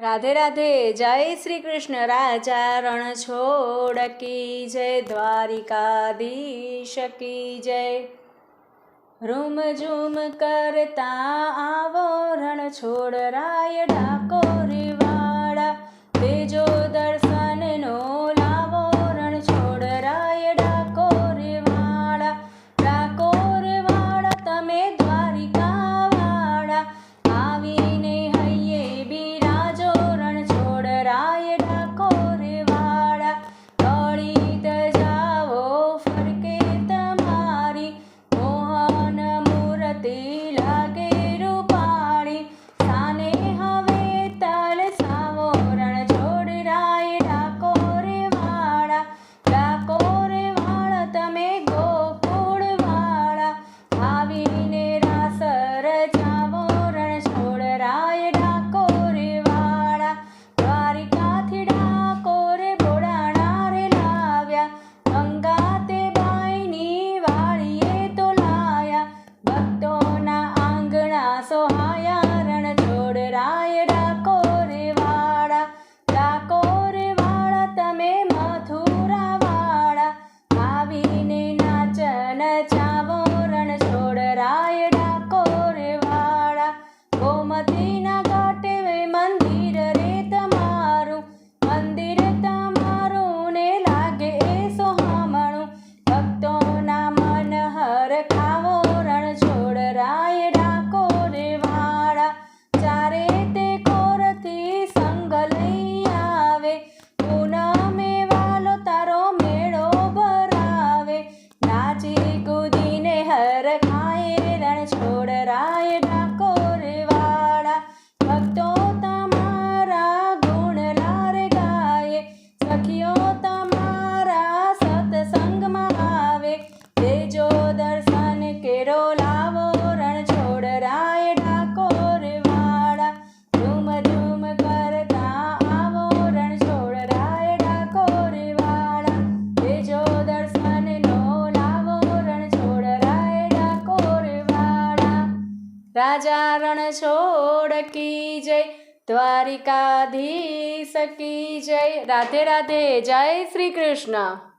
राधे राधे। जय श्री कृष्ण। राजा रण छोड़ की जय, द्वारिकाधीश की जय। रूम झूम करता आवो रण छोड़ राय ડાકોરે વાળા, तेजो दर्शन नो लावो रण छोड़ राय ડાકોરે વાળા। ડાકોરે વાળા તમે દ્વારિકા વાળા, આવીને હૈયે બિરાજો રણ છોડ રાય ડાકોરે વાળા। દોડી જાઓ ફરકે તમારી, મોહન મૂર્તિ લાગે રૂપાળી, સાને હવે તલસાવો રણ છોડ રાય ડાકોરે વાળા। ડાકોરે વાળા તમે ગોકુળ વાળા, આવીને રાસ રચાવો રણ છોડ રાય ડાકોરે વાળા। દ્વારિકાથી ડાકોરે બોડાણા રે લાવ્યા, ગંગા તે બાઈની વાળીએ તો લાયા, ભક્તોના આંગણા સોહાયા રણ છોડ રાય ડાકોરે વાળા। ડાકોરે વાળા તમે મથુરા વાળા, આવીને નાચ નચાવો રણ છોડ રાય ડાકોરે વાળા। ગોમતીના ઘાટે મંદિર રે તમારું, મંદિર તમારું ને લાગે એ સોહામણું, ભક્તોના મન હરખાવો રણ છોડ રાય ડાકોરે વાળા। ચારે તે કોરથી સંગ લઈ આવે, પૂનમે વાલો તારો મેળો ભરાવે, નાચી કૂદીને હરખાય રણ છોડ રાય ડાકોરે વાળા। ભક્તો તમારા ગુણ લારે ગાય, સખીઓ તમારા સત્સંગમાં આવે, તેજો દર્શન કેરો લાવો રણ છોડ રાય ડાકોરે વાળા। ઝૂમ ઝૂમ કરતા આવો રણ છોડ રાય ડાકોરે વાળા, તેજો દર્શન નો લાવો રણ છોડ રાય ડાકોરે વાળા। રાજા રણ છોડ કી જય, દ્વારિકાધીશ કી જય। રાધે રાધે। જય શ્રી કૃષ્ણ।